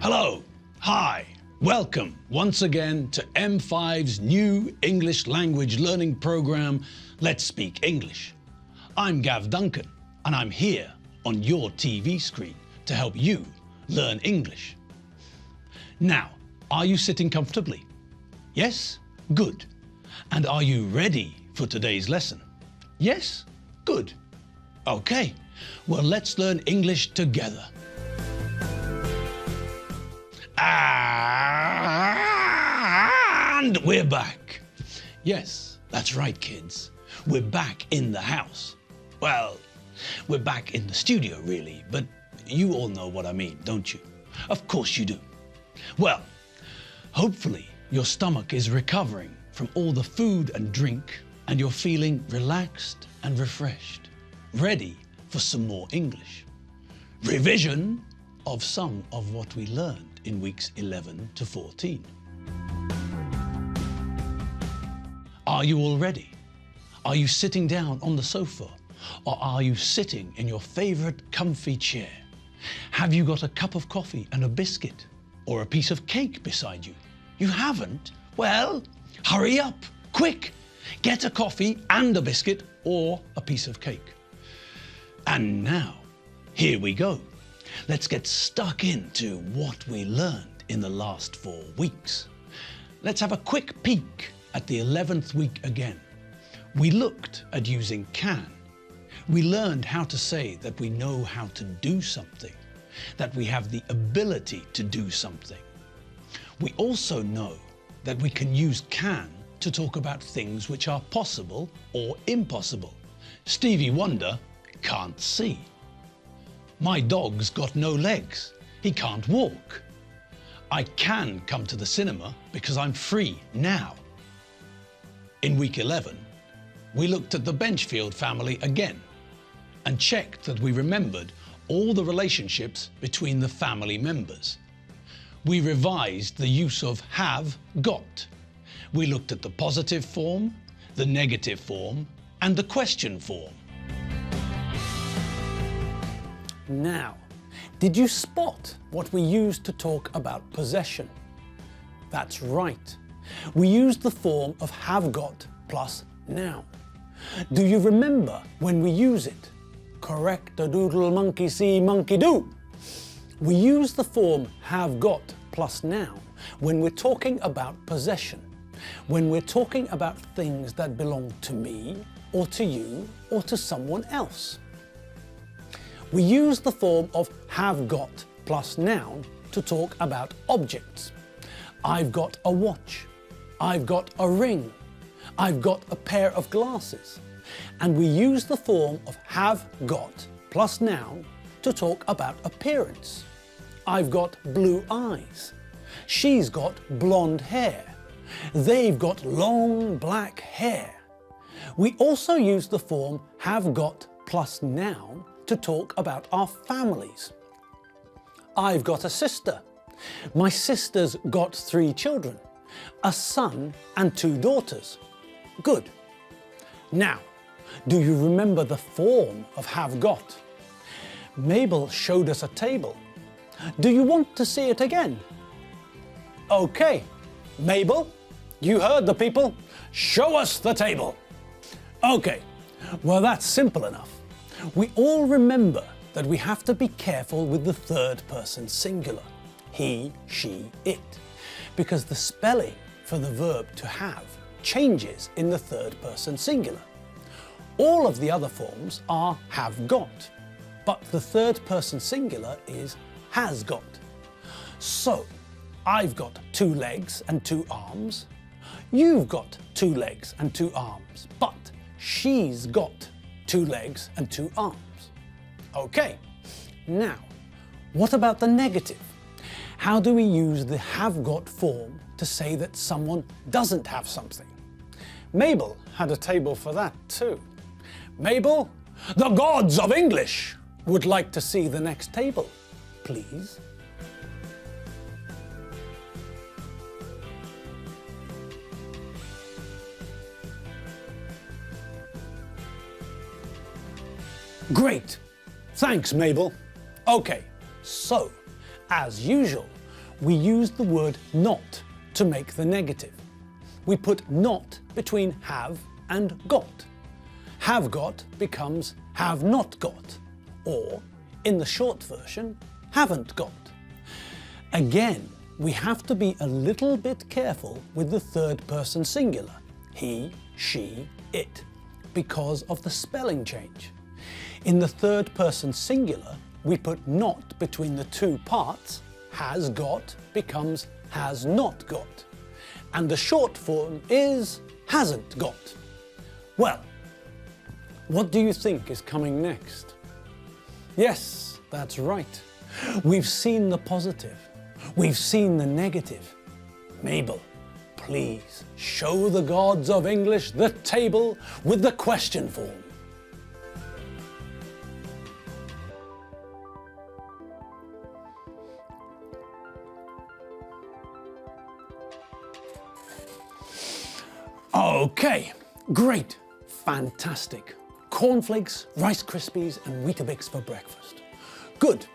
Hello, hi, welcome once again to M5's new English language learning program, Let's Speak English. I'm Gav Duncan and I'm here on your TV screen to help you learn English. Now, are you sitting comfortably? Yes? Good. And are you ready for today's lesson? Yes? Good. Okay, well let's learn English together. And we're back. Yes, that's right, kids. We're back in the house. Well, we're back in the studio, really, but you all know what I mean, don't you? Of course you do. Well, hopefully your stomach is recovering from all the food and drink and you're feeling relaxed and refreshed, ready for some more English. Revision of some of what we learned in weeks 11 to 14. Are you all ready? Are you sitting down on the sofa? Or are you sitting in your favorite comfy chair? Have you got a cup of coffee and a biscuit? Or a piece of cake beside you? You haven't? Well, hurry up, quick. Get a coffee and a biscuit or a piece of cake. And now, here we go. Let's get stuck into what we learned in the last 4 weeks. Let's have a quick peek at the 11th week again. We looked at using can. We learned how to say that we know how to do something, that we have the ability to do something. We also know that we can use can to talk about things which are possible or impossible. Stevie Wonder can't see. My dog's got no legs. He can't walk. I can come to the cinema because I'm free now. In week 11, we looked at the Benchfield family again and checked that we remembered all the relationships between the family members. We revised the use of have, got. We looked at the positive form, the negative form, and the question form. Now, did you spot what we used to talk about possession? That's right. We used the form of have got plus noun. Do you remember when we use it? Correct-a-doodle monkey see monkey do. We use the form have got plus noun when we're talking about possession, when we're talking about things that belong to me or to you or to someone else. We use the form of have got plus noun to talk about objects. I've got a watch. I've got a ring. I've got a pair of glasses. And we use the form of have got plus noun to talk about appearance. I've got blue eyes. She's got blonde hair. They've got long black hair. We also use the form have got plus noun to talk about our families. I've got a sister. My sister's got 3 children, a son and 2 daughters. Good. Now, do you remember the form of have got? Mabel showed us a table. Do you want to see it again? Okay, Mabel, you heard the people. Show us the table. Okay, well that's simple enough. We all remember that we have to be careful with the third person singular, he, she, it, because the spelling for the verb to have changes in the third person singular. All of the other forms are have got, but the third person singular is has got. So, I've got 2 legs and 2 arms. You've got 2 legs and 2 arms, but she's got 2 legs and 2 arms. Okay, now, what about the negative? How do we use the have got form to say that someone doesn't have something? Mabel had a table for that too. Mabel, the gods of English would like to see the next table, please. Great! Thanks, Mabel. Okay, so, as usual, we use the word not to make the negative. We put not between have and got. Have got becomes have not got, or, in the short version, haven't got. Again, we have to be a little bit careful with the third person singular, he, she, it, because of the spelling change. In the third person singular, we put not between the two parts, has got becomes has not got, and the short form is hasn't got. Well, what do you think is coming next? Yes, that's right. We've seen the positive. We've seen the negative. Mabel, please show the gods of English the table with the question form. Okay, great, fantastic. Cornflakes, Rice Krispies and Weetabix for breakfast. Good.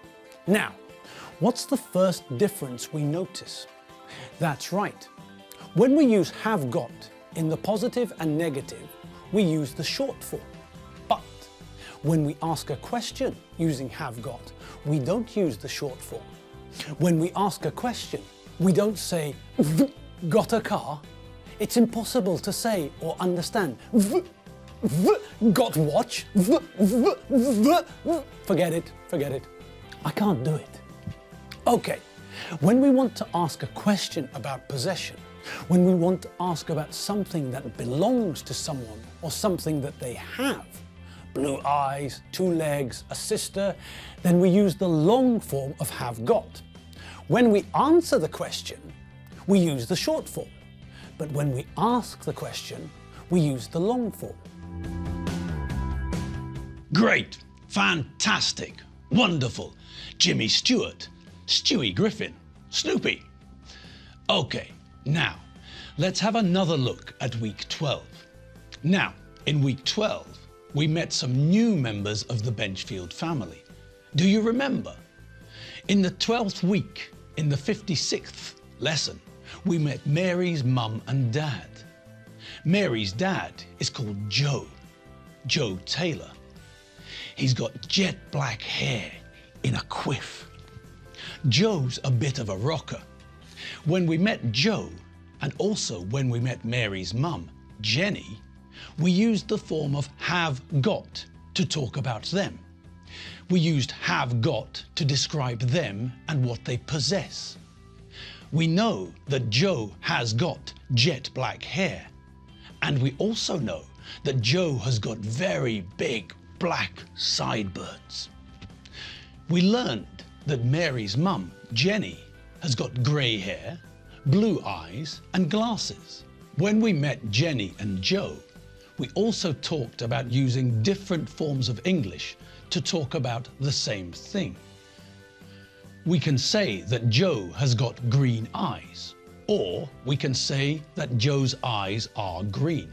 Now, what's the first difference we notice? That's right. When we use have got in the positive and negative, we use the short form. But when we ask a question using have got, we don't use the short form. When we ask a question, we don't say, got a car? It's impossible to say or understand. Got watch? Forget it, forget it. I can't do it. Okay, when we want to ask a question about possession, when we want to ask about something that belongs to someone or something that they have, blue eyes, two legs, a sister, then we use the long form of have got. When we answer the question, we use the short form. But when we ask the question, we use the long form. Great, fantastic, wonderful, Jimmy Stewart, Stewie Griffin, Snoopy. Okay, now let's have another look at week 12. Now, in week 12, we met some new members of the Benchfield family. Do you remember? In the 12th week, in the 56th lesson, we met Mary's mum and dad. Mary's dad is called Joe Taylor. He's got jet black hair in a quiff. Joe's a bit of a rocker. When we met Joe, and also when we met Mary's mum, Jenny, we used the form of have got to talk about them. We used have got to describe them and what they possess. We know that Joe has got jet black hair, and we also know that Joe has got very big black sideburns. We learned that Mary's mum, Jenny, has got grey hair, blue eyes and glasses. When we met Jenny and Joe, we also talked about using different forms of English to talk about the same thing. We can say that Joe has got green eyes, or we can say that Joe's eyes are green.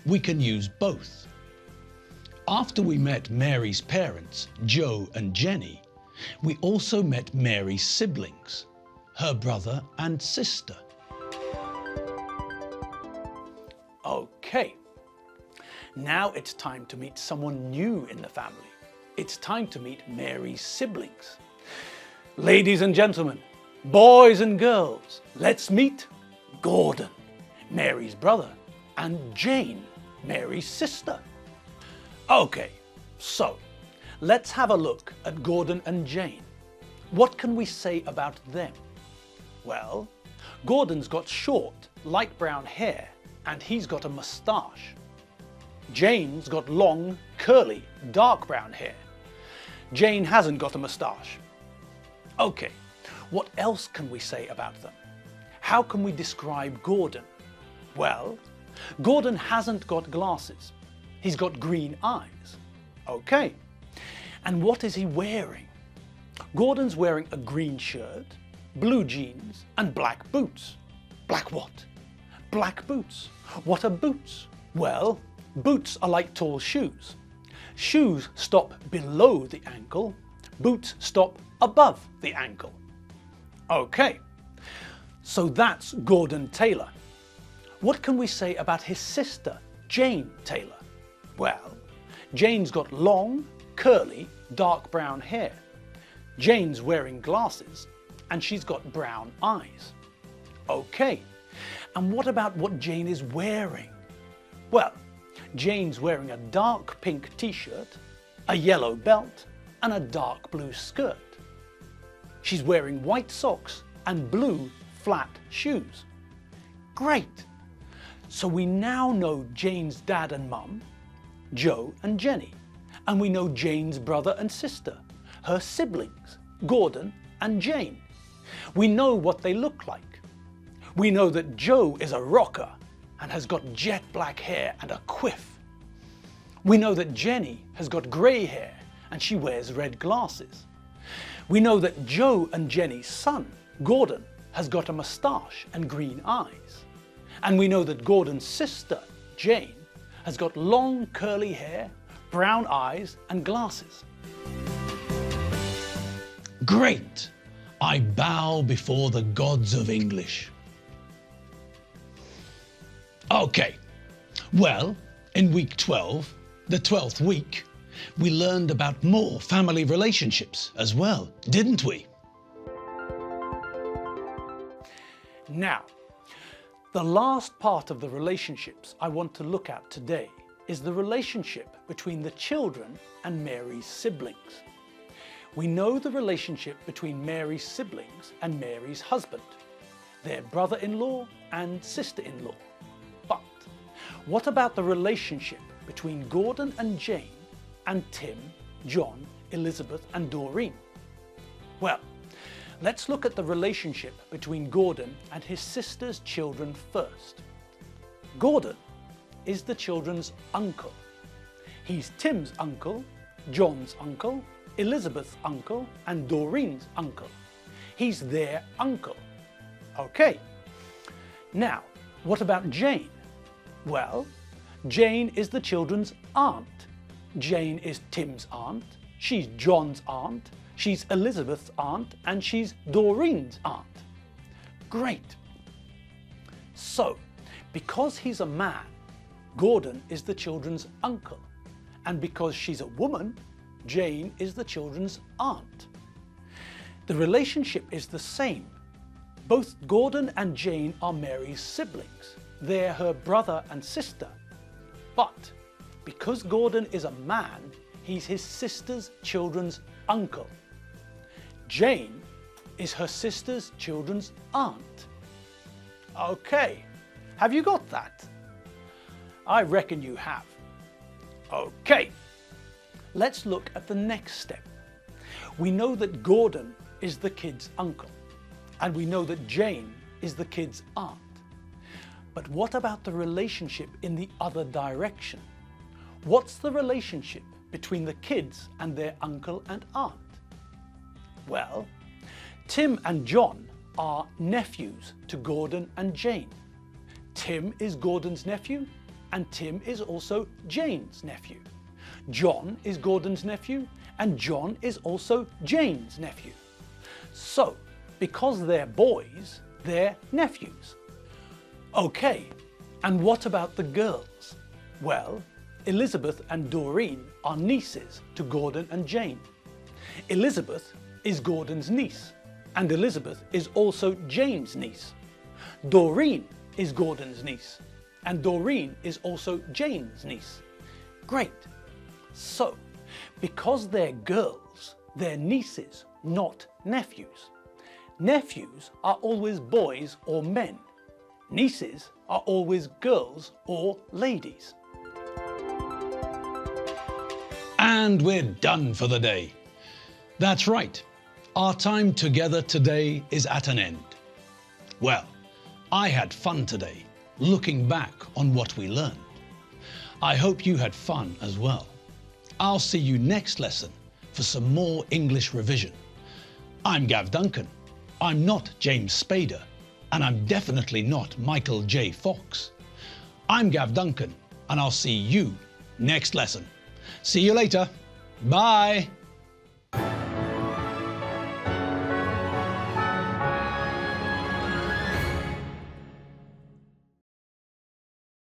We can use both. After we met Mary's parents, Joe and Jenny, we also met Mary's siblings, her brother and sister. Okay, now it's time to meet someone new in the family. It's time to meet Mary's siblings. Ladies and gentlemen, boys and girls, let's meet Gordon, Mary's brother, and Jane, Mary's sister. Okay, so let's have a look at Gordon and Jane. What can we say about them? Well, Gordon's got short, light brown hair, and he's got a moustache. Jane's got long, curly, dark brown hair. Jane hasn't got a moustache. Okay, what else can we say about them? How can we describe Gordon? Well, Gordon hasn't got glasses. He's got green eyes. Okay, and what is he wearing? Gordon's wearing a green shirt, blue jeans and black boots. Black what? Black boots. What are boots? Well, boots are like tall shoes. Shoes stop below the ankle, boots stop above the ankle. Okay, So that's Gordon Taylor. What can we say about his sister, Jane Taylor? Well, Jane's got long, curly, dark brown hair. Jane's wearing glasses and she's got brown eyes. Okay, and what about what Jane is wearing? Well, Jane's wearing a dark pink t-shirt, a yellow belt and a dark blue skirt. She's wearing white socks and blue flat shoes. Great! So we now know Jane's dad and mum, Joe and Jenny, and we know Jane's brother and sister, her siblings, Gordon and Jane. We know what they look like. We know that Joe is a rocker and has got jet black hair and a quiff. We know that Jenny has got grey hair and she wears red glasses. We know that Joe and Jenny's son, Gordon, has got a moustache and green eyes. And we know that Gordon's sister, Jane, has got long curly hair, brown eyes and glasses. Great! I bow before the gods of English. Okay, well, in week 12, the 12th week, we learned about more family relationships as well, didn't we? Now, the last part of the relationships I want to look at today is the relationship between the children and Mary's siblings. We know the relationship between Mary's siblings and Mary's husband, their brother-in-law and sister-in-law. But what about the relationship between Gordon and Jane and Tim, John, Elizabeth and Doreen? Well, let's look at the relationship between Gordon and his sister's children first. Gordon is the children's uncle. He's Tim's uncle, John's uncle, Elizabeth's uncle and Doreen's uncle. He's their uncle. Okay. Now, what about Jane? Well, Jane is the children's aunt. Jane is Tim's aunt, she's John's aunt, she's Elizabeth's aunt, and she's Doreen's aunt. Great. So, because he's a man, Gordon is the children's uncle. And because she's a woman, Jane is the children's aunt. The relationship is the same. Both Gordon and Jane are Mary's siblings. They're her brother and sister. But because Gordon is a man, he's his sister's children's uncle. Jane is her sister's children's aunt. Okay, have you got that? I reckon you have. Okay, let's look at the next step. We know that Gordon is the kid's uncle, and we know that Jane is the kid's aunt. But what about the relationship in the other direction? What's the relationship between the kids and their uncle and aunt? Well, Tim and John are nephews to Gordon and Jane. Tim is Gordon's nephew, and Tim is also Jane's nephew. John is Gordon's nephew, and John is also Jane's nephew. So, because they're boys, they're nephews. Okay, and what about the girls? Well, Elizabeth and Doreen are nieces to Gordon and Jane. Elizabeth is Gordon's niece, and Elizabeth is also Jane's niece. Doreen is Gordon's niece, and Doreen is also Jane's niece. Great. So, because they're girls, they're nieces, not nephews. Nephews are always boys or men. Nieces are always girls or ladies. And we're done for the day. That's right. Our time together today is at an end. Well, I had fun today, looking back on what we learned. I hope you had fun as well. I'll see you next lesson for some more English revision. I'm Gav Duncan. I'm not James Spader, and I'm definitely not Michael J. Fox. I'm Gav Duncan, and I'll see you next lesson. See you later. Bye.